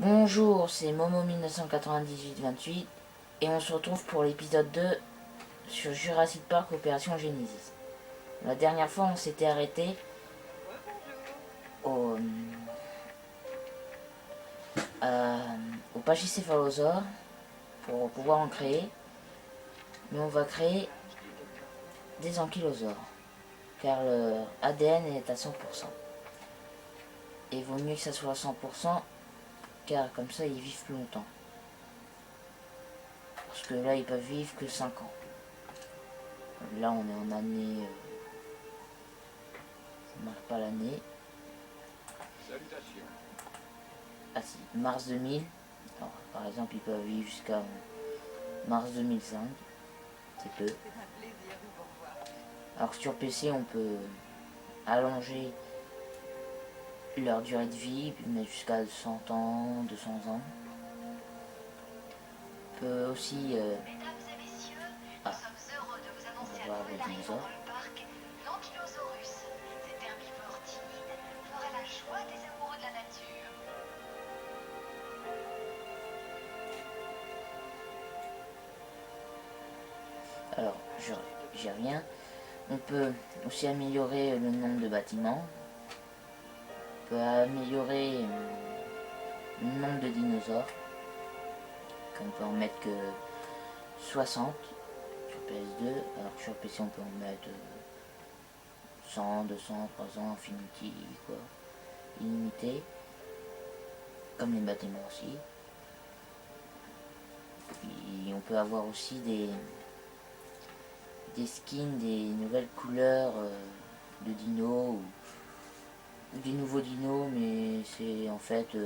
Bonjour, c'est Momo 1998-28 et on se retrouve pour l'épisode 2 sur Jurassic Park Opération Genesis. La dernière fois, on s'était arrêté au, euh, au pachycéphalosaure pour pouvoir en créer, mais on va créer des ankylosaures car le ADN est à 100%. Et il vaut mieux que ça soit à 100% car comme ça ils vivent plus longtemps. Parce que là ils peuvent vivre que 5 ans. Là on est en année... ça marque pas l'année. Salutations. Ah si, mars 2000. Alors, par exemple ils peuvent vivre jusqu'à mars 2005. C'est peu. Alors sur PC on peut allonger leur durée de vie, puis mettre jusqu'à 100 ans, 200 ans. On peut aussi... Mesdames et messieurs, ah, nous sommes heureux de vous on annoncer va un voir nouvel les arrivant dinosaures. dans le parc, l'Ankylosaurus. Cet herbivore timide fera la joie des amoureux de la nature. Alors, j'y reviens. On peut aussi améliorer le nombre de bâtiments. On peut améliorer le nombre de dinosaures. On peut en mettre que 60 sur PS2, alors que sur PC on peut en mettre 100, 200, 300, Infinity, quoi, illimité, comme les bâtiments aussi. Puis on peut avoir aussi des skins, des nouvelles couleurs de dinos ou des nouveaux dinos, mais c'est en fait,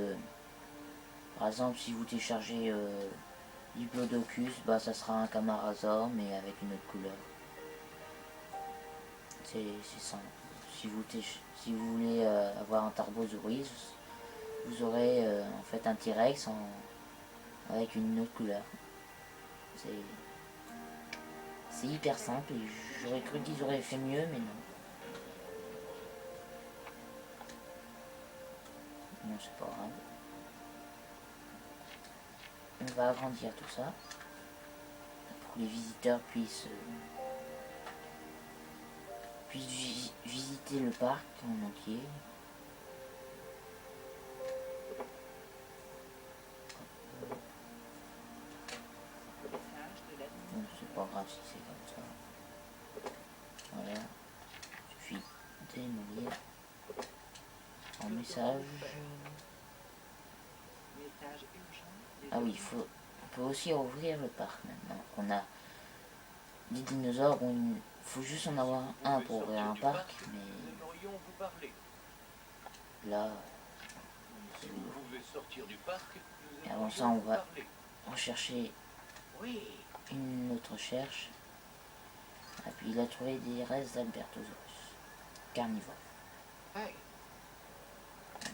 par exemple, si vous téléchargez Diplodocus, bah ça sera un Camarasaur mais avec une autre couleur. C'est simple. Si vous voulez avoir un Tarbosaurus, vous aurez en fait un T-Rex avec une autre couleur. C'est hyper simple et j'aurais cru qu'ils auraient fait mieux, mais non. Non, c'est pas grave. On va agrandir tout ça pour que les visiteurs puissent visiter le parc en entier. Bon, c'est pas grave si c'est comme ça. Voilà. Il suffit de démolir. En message. Ah oui, on peut aussi ouvrir le parc maintenant. On a des dinosaures, il faut juste en avoir un pour ouvrir un parc, mais là, c'est lourd. Et avant ça, on va rechercher une autre recherche. Et puis il a trouvé des restes d'Albertosaurus, carnivore.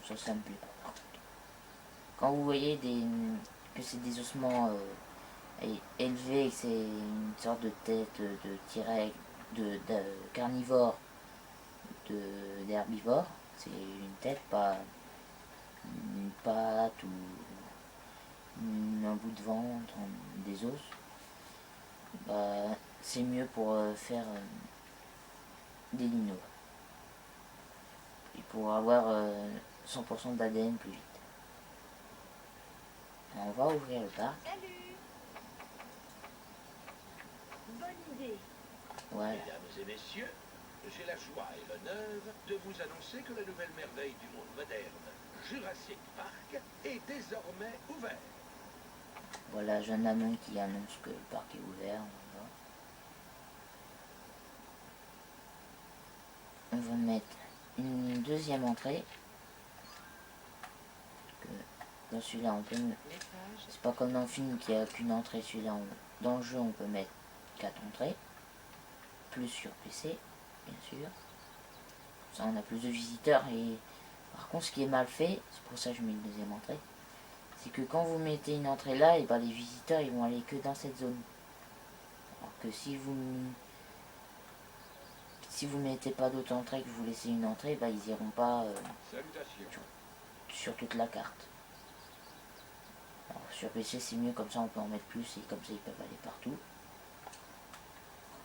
Donc ça me plaît pas par contre. Quand vous voyez que c'est des ossements élevés, et que c'est une sorte de tête de T-Rex, de carnivore, d'herbivore, c'est une tête, pas une patte ou un bout de ventre, des os, bah, c'est mieux pour faire des dinos. Et pour avoir 100% d'ADN plus vite. On va ouvrir le parc. Salut! Bonne idée! Voilà. Mesdames et messieurs, j'ai la joie et l'honneur de vous annoncer que la nouvelle merveille du monde moderne, Jurassic Park, est désormais ouvert. Voilà, jeune annonce qui annonce que le parc est ouvert. On va mettre une deuxième entrée. Dans celui-là, on peut. C'est pas comme dans le film qui a qu'une entrée. Celui-là, dans le jeu, on peut mettre 4 entrées. Plus sur PC, bien sûr. Ça, on a plus de visiteurs. Et par contre, ce qui est mal fait, c'est pour ça que je mets une deuxième entrée, c'est que quand vous mettez une entrée là, et ben les visiteurs ils vont aller que dans cette zone. Alors que si vous mettez pas d'autres entrées, que vous laissez une entrée, bah ils iront pas sur toute la carte. Sur PC c'est mieux, comme ça on peut en mettre plus et comme ça ils peuvent aller partout.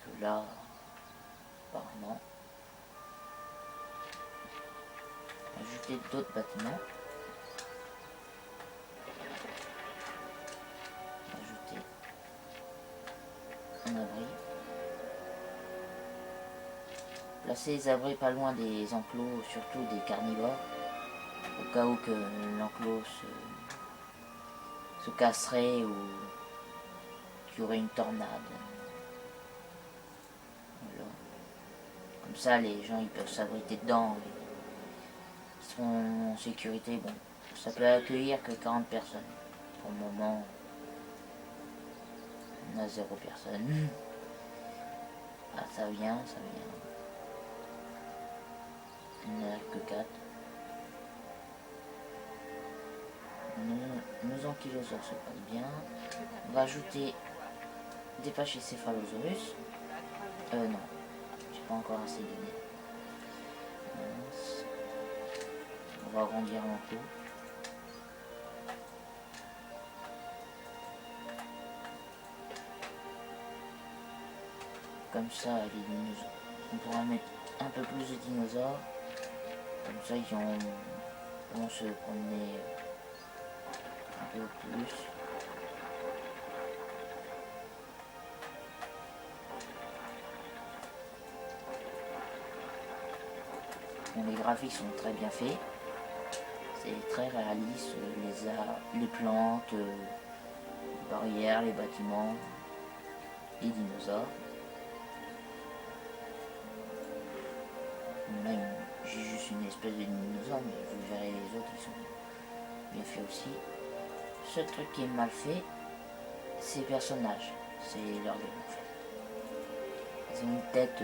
Que là, pas vraiment. Ajouter d'autres bâtiments. Ajouter un abri. Placer les abris pas loin des enclos, surtout des carnivores, au cas où que l'enclos se casserait ou qu'il y aurait une tornade. Voilà. Comme ça les gens ils peuvent s'abriter dedans, ils seront en sécurité. Bon, ça peut accueillir que 40 personnes. Pour le moment, on a 0 personne. Ah, ça vient, ça vient. Il n'y en a que 4. Nos ankylosaures se passent bien. On va ajouter des pachycéphalosaurus. Non, j'ai pas encore assez donné. Mince. On va agrandir l'enclos. Comme ça, les dinosaures. On pourra mettre un peu plus de dinosaures. Comme ça, ils vont se promener un peu plus. Bon, les graphiques sont très bien faits. C'est très réaliste. Les plantes, les barrières, les bâtiments, les dinosaures. Même, j'ai juste une espèce de dinosaure, mais vous verrez les autres, ils sont bien faits aussi. Ce truc qui est mal fait, c'est les personnages, c'est leur gueule en fait. Ils ont une tête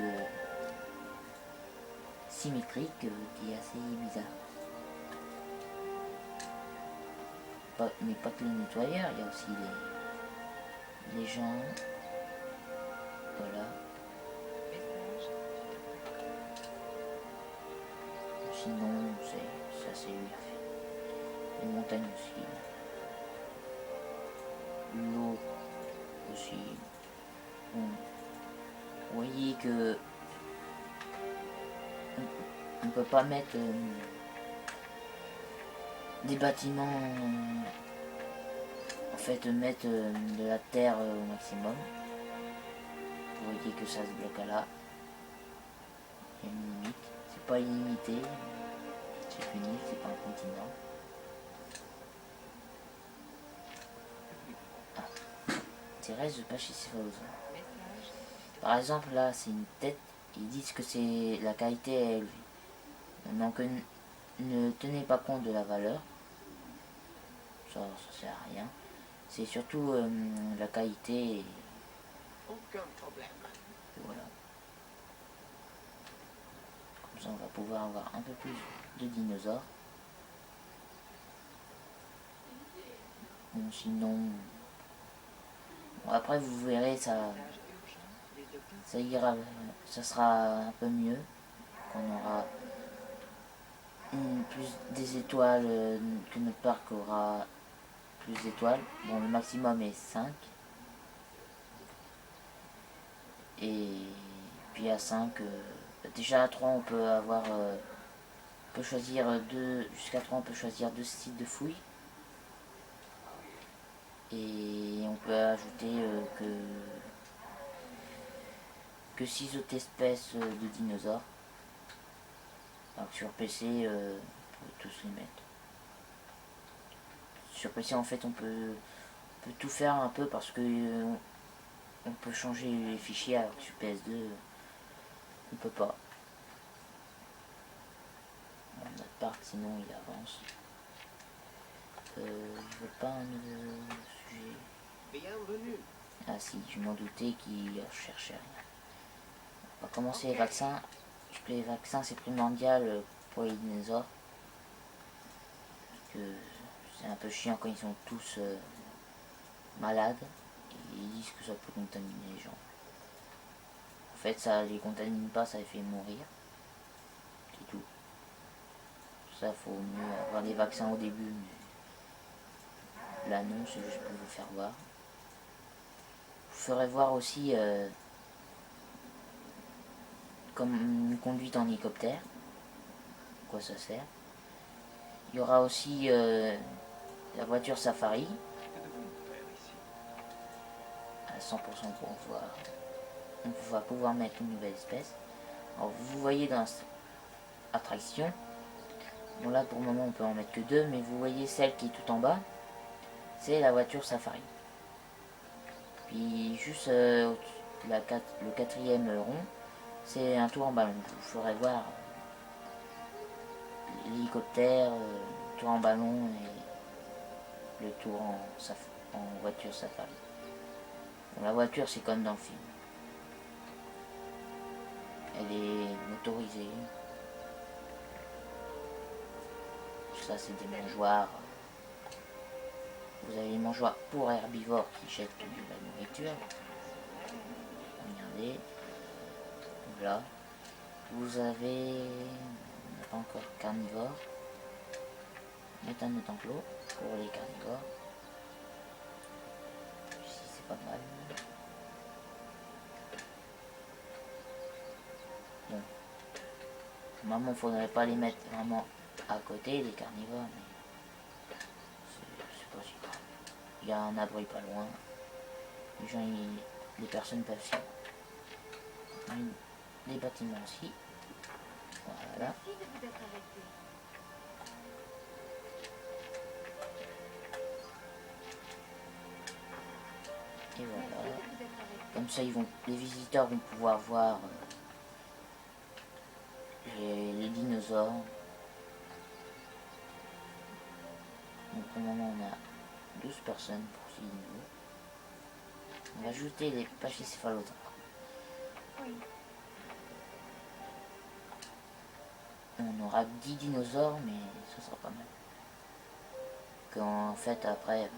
symétrique qui est assez bizarre. Mais pas que les nettoyeurs, il y a aussi les gens. Voilà. Sinon, c'est assez bien fait. Les montagnes aussi. L'eau aussi. Bon. Vous voyez que on ne peut pas mettre des bâtiments, en fait mettre de la terre au maximum. Vous voyez que ça se bloque à là. Il y a une limite. C'est pas illimité. C'est une île, c'est pas un continent. Ah. Thérèse de Pachycéphalosaure. Par exemple, là, c'est une tête. Ils disent que c'est la qualité est élevée. Donc, ne tenez pas compte de la valeur. Ça sert à rien. C'est surtout la qualité. Et Aucun problème. voilà. Comme ça, on va pouvoir avoir un peu plus de dinosaures. Bon, sinon, bon, après vous verrez, ça ira, ça sera un peu mieux quand on aura plus des étoiles, que notre parc aura plus d'étoiles. Bon, le maximum est 5. Et puis à 5, déjà à 3 on peut avoir, on peut choisir jusqu'à 3 on peut choisir 2 sites de fouilles. Et on peut ajouter que 6 autres espèces de dinosaures. Alors que sur PC, on peut tous les mettre. Sur PC en fait on peut tout faire un peu parce que on peut changer les fichiers, alors que sur PS2 on peut pas. Bon, notre parc sinon il avance. Je veux pas un nouveau sujet. Bienvenue. Ah si, je m'en doutais qu'il cherchait rien. On va commencer les vaccins. Parce que les vaccins c'est primordial pour les dinosaures. Parce que c'est un peu chiant quand ils sont tous malades. Et ils disent que ça peut contaminer les gens. En fait ça les contamine pas, ça les fait mourir. C'est tout. Ça faut mieux avoir des vaccins au début. Mais Là non, c'est juste pour vous faire voir. Je vous ferai voir aussi comme une conduite en hélicoptère. À quoi ça sert. Il y aura aussi la voiture Safari à 100% pour voir. On va pouvoir mettre une nouvelle espèce. Alors vous voyez dans cette attraction, bon là pour le moment on peut en mettre que 2, mais vous voyez celle qui est tout en bas, c'est la voiture Safari. Puis juste le 4e rond, c'est un tour en ballon. Je vous ferai voir l'hélicoptère, le tour en ballon et le tour en voiture Safari. Bon, la voiture c'est comme dans le film. Elle est motorisée. Ça c'est des mangeoires. Vous avez les mangeoires pour herbivores qui jettent de la nourriture. Regardez. Voilà. Vous avez... On n'a pas encore carnivore. Méthane enclos pour les carnivores. Ici c'est pas mal. Bon. Normalement, faudrait pas les mettre vraiment à côté des carnivores, mais c'est pas si grave. Il y a un abri pas loin. Les gens, les personnes peuvent s'y. Les bâtiments aussi. Voilà. Et voilà. Comme ça, les visiteurs vont pouvoir voir les dinosaures. Donc pour le moment, on a 12 personnes pour ces dinos. On va ajouter les pachycéphalosaures. Oui. On aura 10 dinosaures, mais ça sera pas mal. Qu'en fait, après,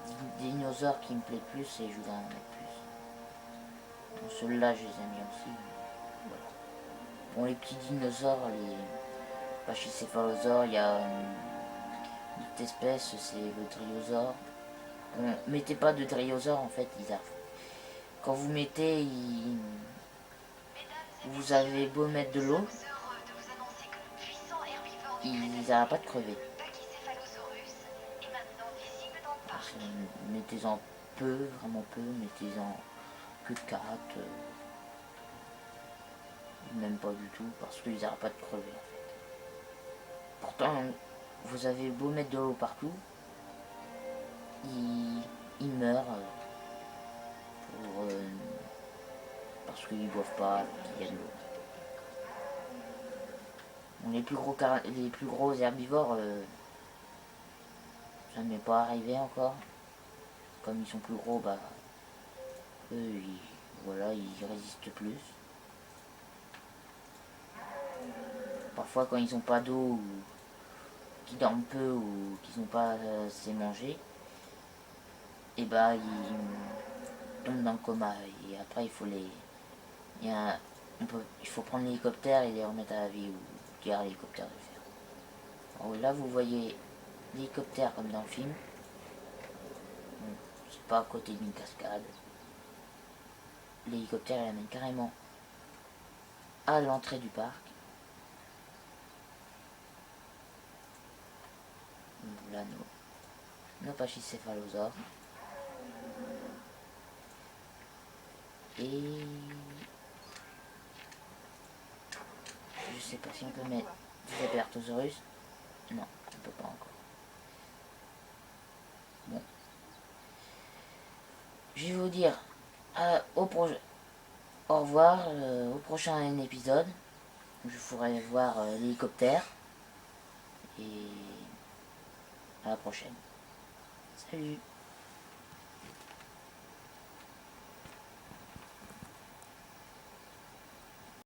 des dinosaures qui me plaisent plus et je voudrais en mettre plus. Bon, ceux-là, je les aime bien aussi. Voilà. Bon, les petits dinosaures, les pachycéphalosaures, il y a une petite espèce, c'est le dryosaure. Bon, mettez pas de dryosaure, en fait, ils arrivent. Quand vous mettez, vous avez beau mettre de l'eau, ils n'arrêtent pas de crever. Mettez-en peu, vraiment peu, mettez-en plus de 4, même pas du tout, parce qu'ils n'arrêtent pas de crever en fait. Pourtant, vous avez beau mettre de l'eau partout, ils meurent parce qu'ils ne boivent pas, qu'il y a de l'eau. Bon, les plus gros herbivores, ça ne m'est pas arrivé encore. Comme ils sont plus gros, bah eux, voilà, ils résistent plus. Parfois quand ils n'ont pas d'eau, ou qu'ils dorment peu, ou qu'ils n'ont pas assez mangé, et bah ils tombent dans le coma. Et après il faut il faut prendre l'hélicoptère et les remettre à la vie, ou tirer l'hélicoptère de fer. Alors là vous voyez l'hélicoptère comme dans le film. Bon, c'est pas à côté d'une cascade. L'hélicoptère il amène carrément à l'entrée du parc. Là nos pachycéphalosaures. Et je sais pas si on peut mettre des Apatosaurus. Non, on peut pas encore. Bon. Je vais vous dire au revoir au prochain épisode. Je ferai voir l'hélicoptère. Et à la prochaine. Salut.